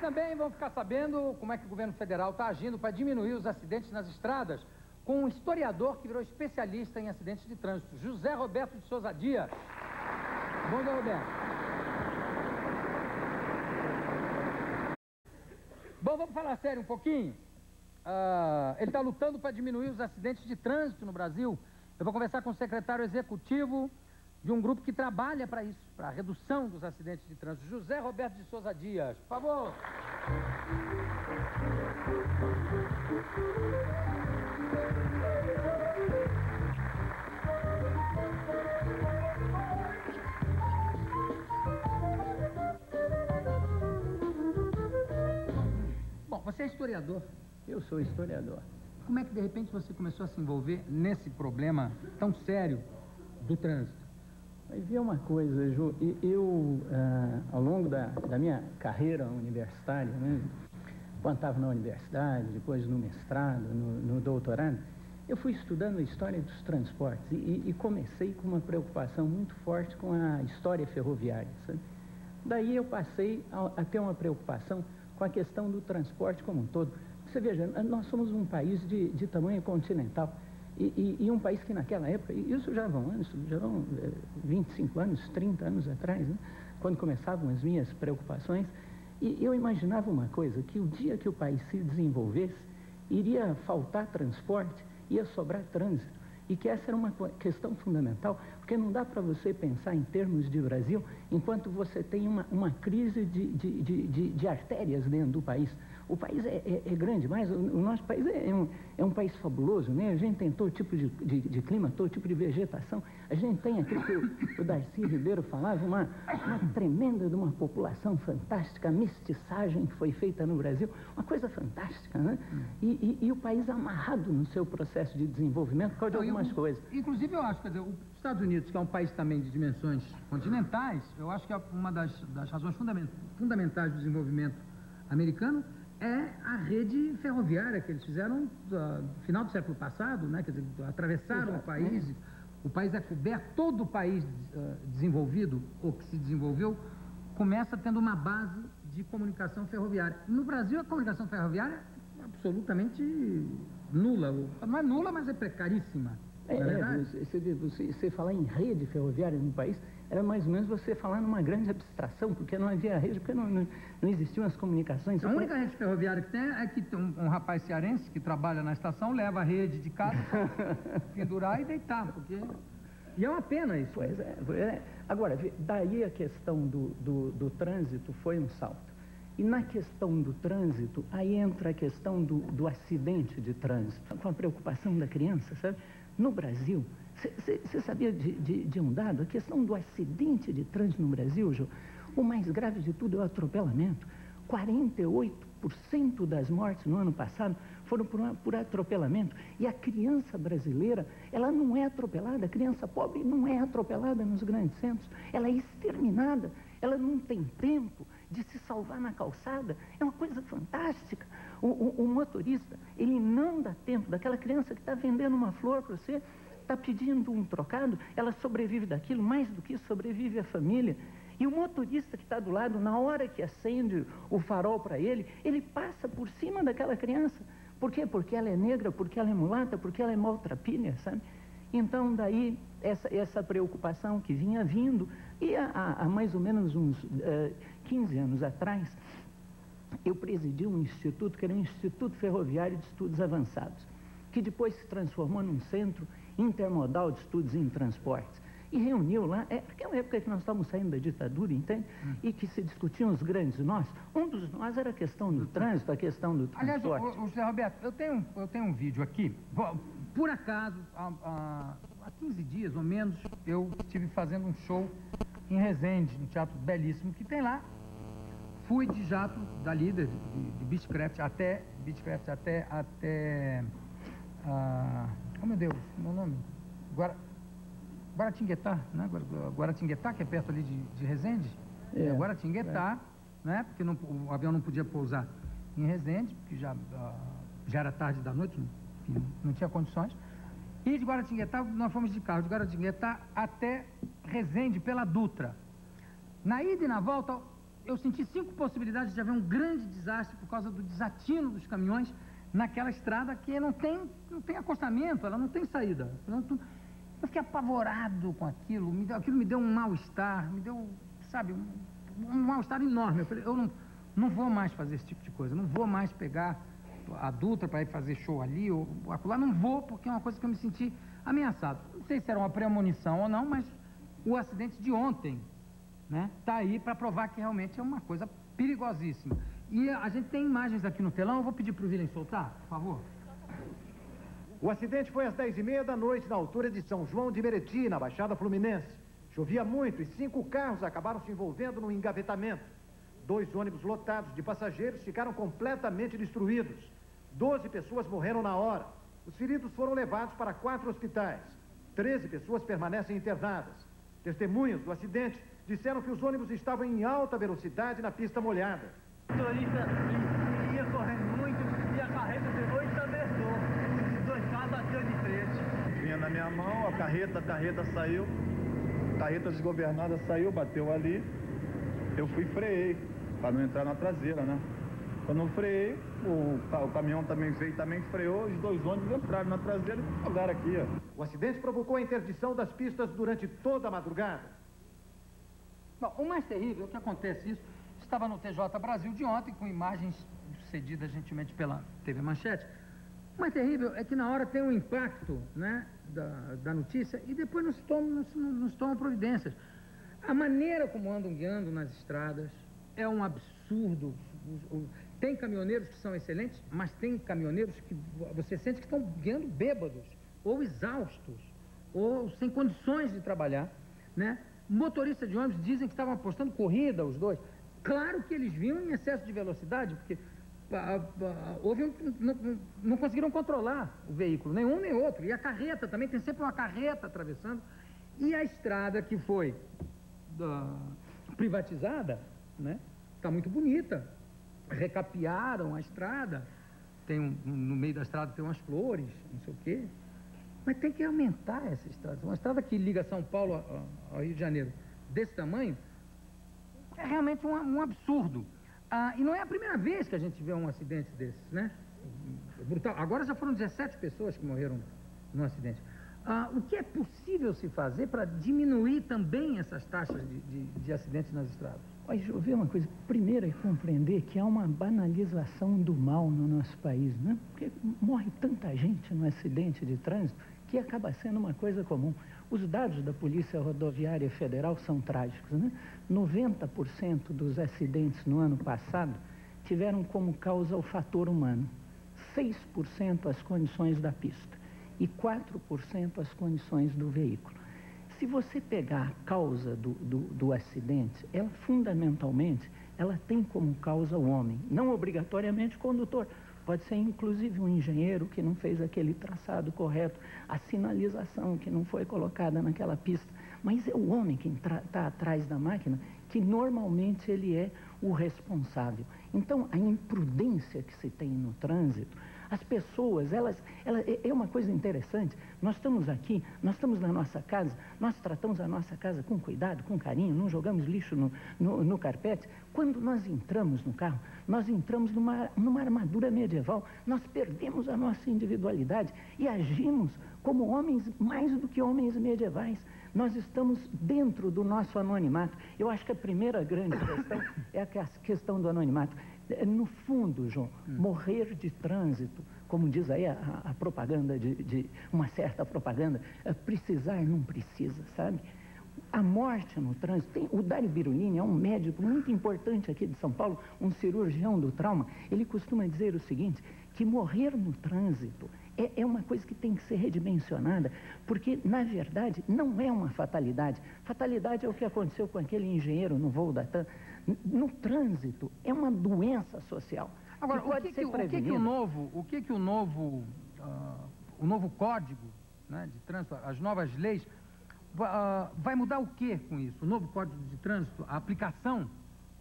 também vão ficar sabendo como é que o governo federal está agindo para diminuir os acidentes nas estradas com um historiador que virou especialista em acidentes de trânsito, José Roberto de Souza Dias. Bom dia, Roberto. Bom, vamos falar sério um pouquinho. Ele está lutando para diminuir os acidentes de trânsito no Brasil. Eu vou conversar com o secretário executivo de um grupo que trabalha para isso, para a redução dos acidentes de trânsito, José Roberto de Souza Dias. Por favor. Bom, você é historiador. Eu sou historiador. Como é que de repente você começou a se envolver nesse problema tão sério do trânsito? Mas vê uma coisa, Ju, ao longo da minha carreira universitária, né, quando estava na universidade, depois no mestrado, no doutorado, eu fui estudando a história dos transportes e comecei com uma preocupação muito forte com a história ferroviária, sabe? Daí eu passei a ter uma preocupação com a questão do transporte como um todo. Você veja, nós somos um país de tamanho continental e um país que naquela época, isso já vão 25 anos, 30 anos atrás, né, quando começavam as minhas preocupações, e eu imaginava uma coisa, que o dia que o país se desenvolvesse, iria faltar transporte, ia sobrar trânsito, e que essa era uma questão fundamental, porque não dá para você pensar em termos de Brasil enquanto você tem uma crise de artérias dentro do país. O país é grande, mas o nosso país é um país fabuloso, né? A gente tem todo tipo de clima, todo tipo de vegetação. A gente tem aquilo que o Darcy Ribeiro falava, uma tremenda de uma população fantástica, a mestiçagem que foi feita no Brasil, uma coisa fantástica, né? E o país amarrado no seu processo de desenvolvimento por causa de algumas coisas. Inclusive, eu acho, quer dizer, os Estados Unidos, que é um país também de dimensões continentais, eu acho que é uma das razões fundamentais do desenvolvimento americano é a rede ferroviária que eles fizeram no final do século passado, né? Quer dizer, atravessaram o país, o país é coberto, todo o país desenvolvido, ou que se desenvolveu, começa tendo uma base de comunicação ferroviária. No Brasil, a comunicação ferroviária é absolutamente nula, não é nula, mas é precaríssima. Você falar em rede ferroviária no país, era mais ou menos você falar numa grande abstração, porque não havia rede, porque não existiam as comunicações. A única rede ferroviária que tem é que tem um rapaz cearense que trabalha na estação, leva a rede de casa para pendurar e deitar, porque... E é uma pena isso. Pois é. Agora, daí a questão do trânsito foi um salto. E na questão do trânsito, aí entra a questão do acidente de trânsito, com a preocupação da criança, sabe? No Brasil, você sabia de um dado? A questão do acidente de trânsito no Brasil, Jô, o mais grave de tudo é o atropelamento. 48% das mortes no ano passado foram por atropelamento. E a criança brasileira, ela não é atropelada, a criança pobre não é atropelada nos grandes centros, ela é exterminada, ela não tem tempo de se salvar na calçada. É uma coisa fantástica. O motorista, ele não dá tempo daquela criança que está vendendo uma flor para você, está pedindo um trocado, ela sobrevive daquilo, mais do que isso, sobrevive a família. E o motorista que está do lado, na hora que acende o farol para ele, ele passa por cima daquela criança. Por quê? Porque ela é negra, porque ela é mulata, porque ela é maltrapilha, sabe? Então, daí, essa preocupação que vinha vindo, e há mais ou menos uns 15 anos atrás, eu presidi um instituto, que era o Instituto Ferroviário de Estudos Avançados, que depois se transformou num centro intermodal de estudos em transportes. E reuniu lá, aquela época que nós estávamos saindo da ditadura, entende? E que se discutiam os grandes nós. Um dos nós era a questão do trânsito, a questão do transporte. Aliás, José Roberto, eu tenho um vídeo aqui. Por acaso, há 15 dias ou menos, eu estive fazendo um show em Resende, um teatro belíssimo que tem lá. Fui de jato dali, de Beechcraft até oh meu Deus, meu nome? Guaratinguetá, né? Guaratinguetá, que é perto ali de Resende. Guaratinguetá, né? Porque o avião não podia pousar em Resende, porque já era tarde da noite, enfim, não tinha condições. E de Guaratinguetá, nós fomos de carro, de Guaratinguetá até Resende, pela Dutra. Na ida e na volta, eu senti 5 possibilidades de haver um grande desastre por causa do desatino dos caminhões naquela estrada que não tem acostamento, ela não tem saída. Eu fiquei apavorado com aquilo, aquilo me deu um mal-estar, me deu, sabe, um mal-estar enorme. Eu falei, eu não vou mais fazer esse tipo de coisa, não vou mais pegar a Dutra para ir fazer show ali ou acolá, não vou, porque é uma coisa que eu me senti ameaçado. Não sei se era uma premonição ou não, mas o acidente de ontem, né, tá aí para provar que realmente é uma coisa perigosíssima. E a gente tem imagens aqui no telão, eu vou pedir para o William soltar, por favor. O acidente foi às 10h30 da noite, na altura de São João de Meriti, na Baixada Fluminense. Chovia muito e 5 carros acabaram se envolvendo no engavetamento. 2 ônibus lotados de passageiros ficaram completamente destruídos. 12 pessoas morreram na hora. Os feridos foram levados para 4 hospitais. 13 pessoas permanecem internadas. Testemunhas do acidente disseram que os ônibus estavam em alta velocidade na pista molhada. O motorista ia correndo muito e a carreta pegou e atravessou. Os 2 carros bateram de frente. Vinha na minha mão, a carreta saiu, carreta desgovernada saiu, bateu ali. Eu fui e freiei, para não entrar na traseira, né? Quando eu freiei, o caminhão também veio, também freou, os 2 ônibus entraram na traseira e jogaram aqui, ó. O acidente provocou a interdição das pistas durante toda a madrugada. Bom, o mais terrível é que acontece isso, estava no TJ Brasil de ontem, com imagens cedidas gentilmente pela TV Manchete. O mais terrível é que na hora tem um impacto, né, da notícia e depois não se tomam providências. A maneira como andam guiando nas estradas é um absurdo. Tem caminhoneiros que são excelentes, mas tem caminhoneiros que você sente que estão guiando bêbados, ou exaustos, ou sem condições de trabalhar, né? Motoristas de ônibus dizem que estavam apostando corrida, os 2. Claro que eles vinham em excesso de velocidade, porque não conseguiram controlar o veículo, nem um nem outro. E a carreta também, tem sempre uma carreta atravessando. E a estrada que foi privatizada, né, está muito bonita. Recapearam a estrada, no meio da estrada tem umas flores, não sei o quê. Mas tem que aumentar essa estrada. Uma estrada que liga São Paulo ao Rio de Janeiro desse tamanho é realmente um absurdo. E não é a primeira vez que a gente vê um acidente desses, né? Brutal. Agora já foram 17 pessoas que morreram no acidente. O que é possível se fazer para diminuir também essas taxas de acidentes nas estradas? Olha, eu vi uma coisa. Primeiro é compreender que há uma banalização do mal no nosso país, né? Porque morre tanta gente no acidente de trânsito que acaba sendo uma coisa comum. Os dados da Polícia Rodoviária Federal são trágicos, né? 90% dos acidentes no ano passado tiveram como causa o fator humano, 6% as condições da pista e 4% as condições do veículo. Se você pegar a causa do acidente, ela fundamentalmente, ela tem como causa o homem, não obrigatoriamente o condutor. Pode ser inclusive um engenheiro que não fez aquele traçado correto, a sinalização que não foi colocada naquela pista, mas é o homem que está atrás da máquina, que normalmente ele é o responsável. Então, a imprudência que se tem no trânsito, as pessoas, é uma coisa interessante. Nós estamos aqui, nós estamos na nossa casa, nós tratamos a nossa casa com cuidado, com carinho, não jogamos lixo no carpete. Quando nós entramos no carro, nós entramos numa armadura medieval, nós perdemos a nossa individualidade e agimos como homens, mais do que homens medievais. Nós estamos dentro do nosso anonimato. Eu acho que a primeira grande questão é a questão do anonimato. No fundo, João, morrer de trânsito, como diz aí a propaganda, uma certa propaganda, precisar não precisa, sabe? A morte no trânsito, o Dário Birulini é um médico muito importante aqui de São Paulo, um cirurgião do trauma. Ele costuma dizer o seguinte, que morrer no trânsito é uma coisa que tem que ser redimensionada, porque, na verdade, não é uma fatalidade. Fatalidade é o que aconteceu com aquele engenheiro no voo da TAM. No trânsito, é uma doença social. Agora, o que o novo código, né, de trânsito, as novas leis, vai mudar o que com isso? O novo código de trânsito, a aplicação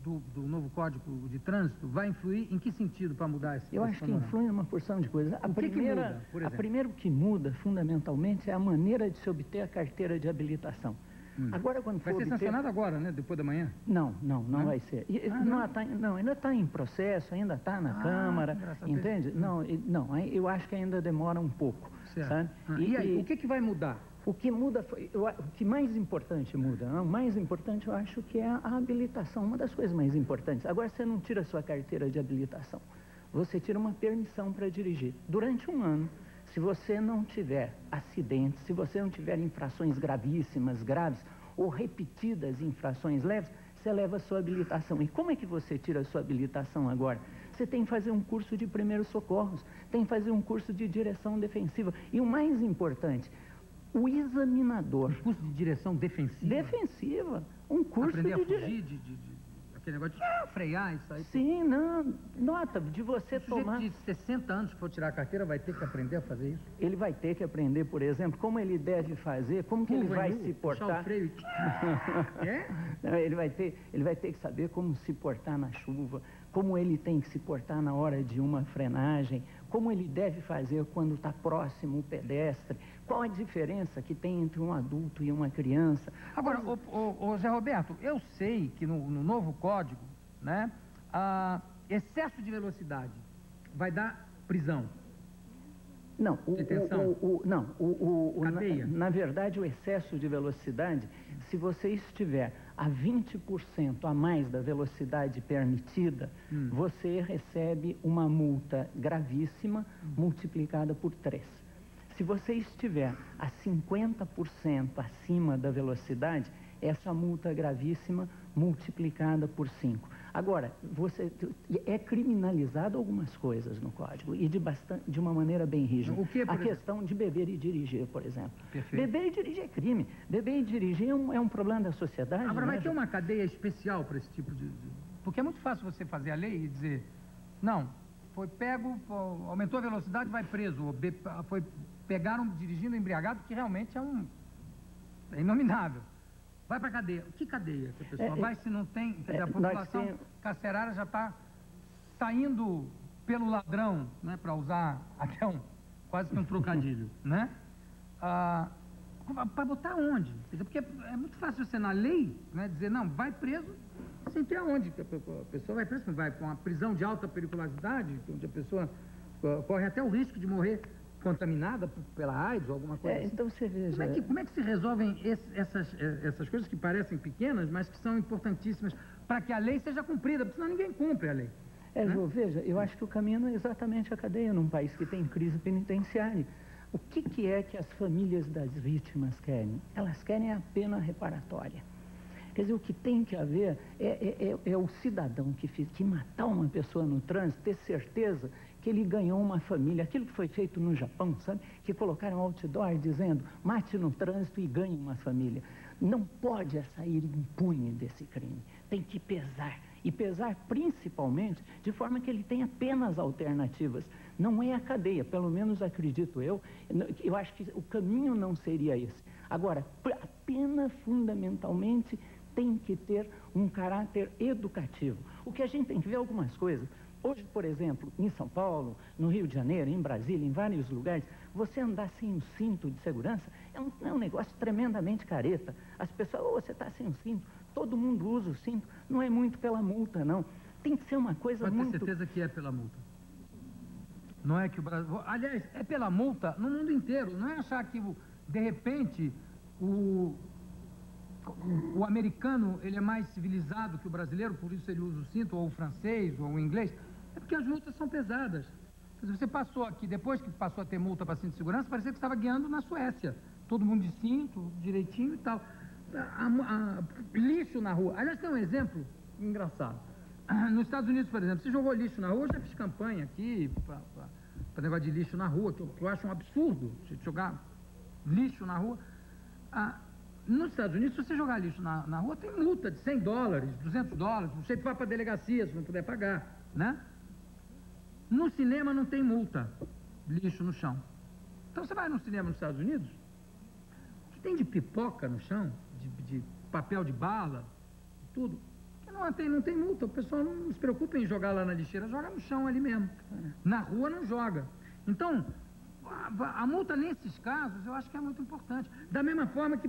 do novo código de trânsito vai influir em que sentido para mudar esse? Eu acho que influi em uma porção de coisas. A primeira que muda, fundamentalmente, é a maneira de se obter a carteira de habilitação. Agora, quando Vai for ser obter... sancionado agora, né? Depois da manhã? Não vai ser. Ainda está em processo, ainda está na Câmara, entende? Eu acho que ainda demora um pouco, sabe? E aí, o que vai mudar? O que muda, o que mais importante muda, não? O mais importante eu acho que é a habilitação, uma das coisas mais importantes. Agora você não tira a sua carteira de habilitação, você tira uma permissão para dirigir. Durante um ano, se você não tiver acidentes, se você não tiver infrações gravíssimas, graves, ou repetidas infrações leves, você leva a sua habilitação. E como é que você tira a sua habilitação agora? Você tem que fazer um curso de primeiros socorros, tem que fazer um curso de direção defensiva. E o mais importante, o examinador... Um curso de direção defensiva? Defensiva. Um curso aprender a fugir aquele negócio de frear, isso aí? Sim, não. Nota, de você tomar... de 60 anos que for tirar a carteira vai ter que aprender a fazer isso? Ele vai ter que aprender, por exemplo, como ele deve fazer, como que ele vai se portar... Puxar o freio e... É? Ele vai ter que saber como se portar na chuva, como ele tem que se portar na hora de uma frenagem, como ele deve fazer quando está próximo o pedestre, qual a diferença que tem entre um adulto e uma criança. Agora, ô Zé Roberto, eu sei que no novo código, né, excesso de velocidade vai dar prisão. Não, cadeia. Na verdade, o excesso de velocidade, se você estiver a 20% a mais da velocidade permitida, você recebe uma multa gravíssima multiplicada por 3. Se você estiver a 50% acima da velocidade, essa multa gravíssima multiplicada por 5. Agora, é criminalizado algumas coisas no Código e de uma maneira bem rígida. O que, a questão de beber e dirigir, por exemplo. Perfeito. Beber e dirigir é crime. Beber e dirigir é um problema da sociedade. Agora, vai ter uma cadeia especial para esse tipo de... Porque é muito fácil você fazer a lei e dizer, não, foi pego, aumentou a velocidade, vai preso. Pegaram dirigindo embriagado, que realmente é inominável. Vai para cadeia. Que cadeia que a pessoa vai se não tem... Quer dizer, a população carcerária já está saindo pelo ladrão, né, para usar até quase que um trocadilho, né? Para botar onde? Quer dizer, porque é muito fácil você, na lei, né, dizer, não, vai preso sem ter aonde. A pessoa vai preso, vai com uma prisão de alta periculosidade, onde a pessoa corre até o risco de morrer contaminada pela AIDS ou alguma coisa assim. Então você veja... Como é que se resolvem essas coisas que parecem pequenas, mas que são importantíssimas para que a lei seja cumprida, porque senão ninguém cumpre a lei. Né? Ju, veja, eu acho que o caminho é exatamente a cadeia num país que tem crise penitenciária. O que é que as famílias das vítimas querem? Elas querem a pena reparatória. Quer dizer, o que tem que haver é o cidadão que matar uma pessoa no trânsito ter certeza que ele ganhou uma família. Aquilo que foi feito no Japão, sabe? Que colocaram outdoor dizendo, mate no trânsito e ganhe uma família. Não pode sair impune desse crime. Tem que pesar. E pesar principalmente de forma que ele tenha penas alternativas. Não é a cadeia, pelo menos acredito eu. Eu acho que o caminho não seria esse. Agora, a pena fundamentalmente tem que ter um caráter educativo. O que a gente tem que ver algumas coisas. Hoje, por exemplo, em São Paulo, no Rio de Janeiro, em Brasília, em vários lugares, você andar sem o cinto de segurança é um negócio tremendamente careta. As pessoas, você está sem o cinto, todo mundo usa o cinto, não é muito pela multa, não. Tem que ser uma coisa muito... Pode ter certeza que é pela multa. Não é que o Brasil... Aliás, é pela multa no mundo inteiro. Não é achar que, de repente, o americano ele é mais civilizado que o brasileiro, por isso ele usa o cinto, ou o francês, ou o inglês. É porque as multas são pesadas. Quer dizer, você passou aqui, depois que passou a ter multa para cinto de segurança, parecia que estava guiando na Suécia. Todo mundo de cinto, direitinho e tal. Lixo na rua. Aliás, tem um exemplo engraçado. Nos Estados Unidos, por exemplo, você jogou lixo na rua, eu já fiz campanha aqui para negócio de lixo na rua, que eu acho um absurdo você jogar lixo na rua. Nos Estados Unidos, se você jogar lixo na rua, tem multa de $100, $200, você vai para a delegacia se não puder pagar, né? No cinema não tem multa, lixo no chão. Então você vai no cinema nos Estados Unidos, o que tem de pipoca no chão, de papel de bala, tudo, não tem multa, o pessoal não se preocupa em jogar lá na lixeira, joga no chão ali mesmo. Na rua não joga. Então, a multa nesses casos eu acho que é muito importante. Da mesma forma que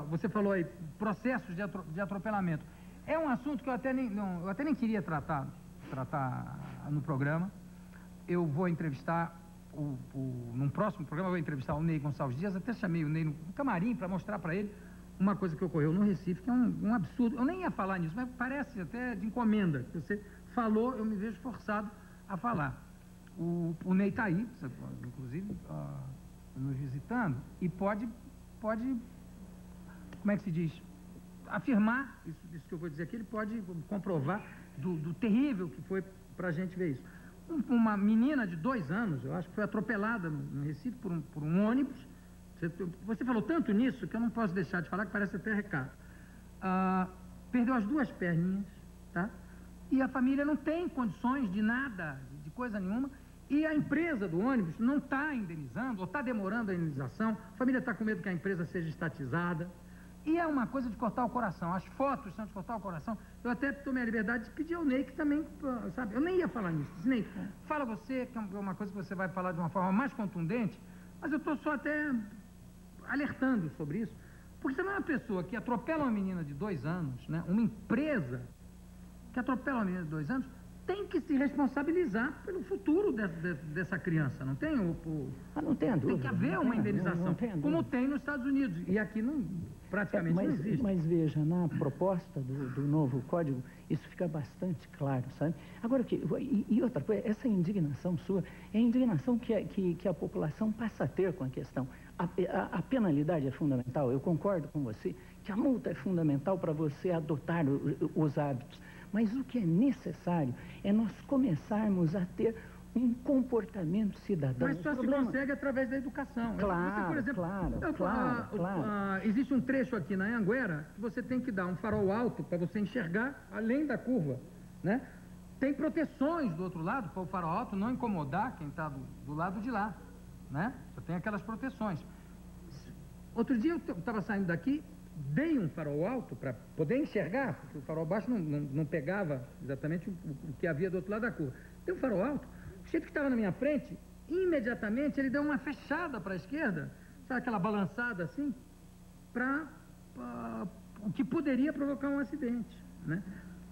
você falou aí, processos de atropelamento. É um assunto que eu até nem queria tratar no programa. Eu vou entrevistar, num próximo programa, eu vou entrevistar o Ney Gonçalves Dias. Até chamei o Ney no camarim para mostrar para ele uma coisa que ocorreu no Recife, que é um absurdo. Eu nem ia falar nisso, mas parece até de encomenda. Você falou, eu me vejo forçado a falar. O Ney está aí, inclusive, nos visitando, e pode, como é que se diz, afirmar, isso que eu vou dizer aqui, ele pode comprovar do terrível que foi para a gente ver isso. Uma menina de 2 anos, eu acho que foi atropelada no Recife por um ônibus. Você falou tanto nisso que eu não posso deixar de falar, que parece até recado. Perdeu as 2 perninhas, tá? E a família não tem condições de nada, de coisa nenhuma, e a empresa do ônibus não está indenizando, ou está demorando a indenização, a família está com medo que a empresa seja estatizada, e é uma coisa de cortar o coração. As fotos são de cortar o coração. Eu até tomei a liberdade de pedir ao Ney, que também, sabe, eu nem ia falar nisso. Disse, Ney, fala você, que é uma coisa que você vai falar de uma forma mais contundente, mas eu estou só até alertando sobre isso, porque também uma pessoa que atropela uma menina de 2 anos, né, uma empresa que atropela uma menina de 2 anos, tem que se responsabilizar pelo futuro dessa criança, não tem? Não tem a dúvida. Tem que haver uma indenização, como tem nos Estados Unidos, e aqui praticamente não existe. Mas veja, na proposta do novo código, isso fica bastante claro, sabe? Agora, e outra coisa, essa indignação sua é a indignação que a população passa a ter com a questão. A penalidade é fundamental, eu concordo com você, que a multa é fundamental para você adotar os hábitos. Mas o que é necessário é nós começarmos a ter um comportamento cidadão. Mas só se consegue através da educação. Claro, você, por exemplo, claro. Existe um trecho aqui na Anhanguera que você tem que dar um farol alto para você enxergar além da curva, né? Tem proteções do outro lado para o farol alto não incomodar quem está do lado de lá, né? Só tem aquelas proteções. Outro dia eu estava saindo daqui, dei um farol alto para poder enxergar, porque o farol baixo não pegava exatamente o que havia do outro lado da curva. Dei um farol alto, o jeito que estava na minha frente, imediatamente ele deu uma fechada para a esquerda, sabe aquela balançada assim, para o que poderia provocar um acidente, né?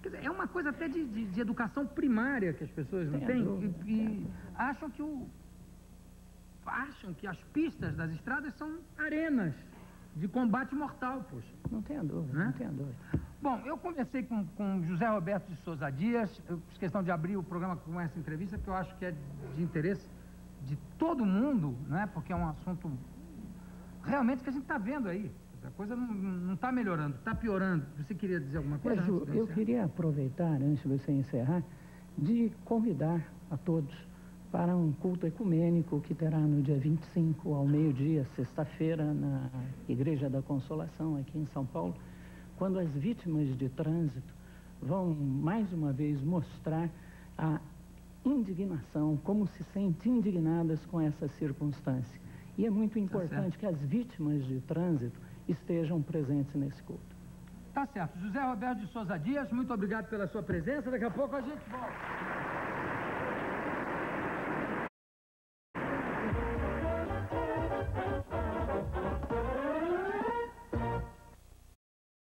Quer dizer, é uma coisa até de educação primária que as pessoas não têm e acham que as pistas das estradas são arenas de combate mortal, poxa. Não tenha dúvida, né? Não tenha dúvida. Bom, eu conversei com José Roberto de Souza Dias, eu fiz questão de abrir o programa com essa entrevista, que eu acho que é de interesse de todo mundo, né? Porque é um assunto realmente que a gente está vendo aí. A coisa não está melhorando, está piorando. Você queria dizer alguma coisa? Ju, eu queria aproveitar, antes de você encerrar, de convidar a todos para um culto ecumênico que terá no dia 25, ao meio-dia, sexta-feira, na Igreja da Consolação, aqui em São Paulo, quando as vítimas de trânsito vão, mais uma vez, mostrar a indignação, como se sentem indignadas com essa circunstância. E é muito importante que as vítimas de trânsito estejam presentes nesse culto. Tá certo. José Roberto de Souza Dias, muito obrigado pela sua presença. Daqui a pouco a gente volta.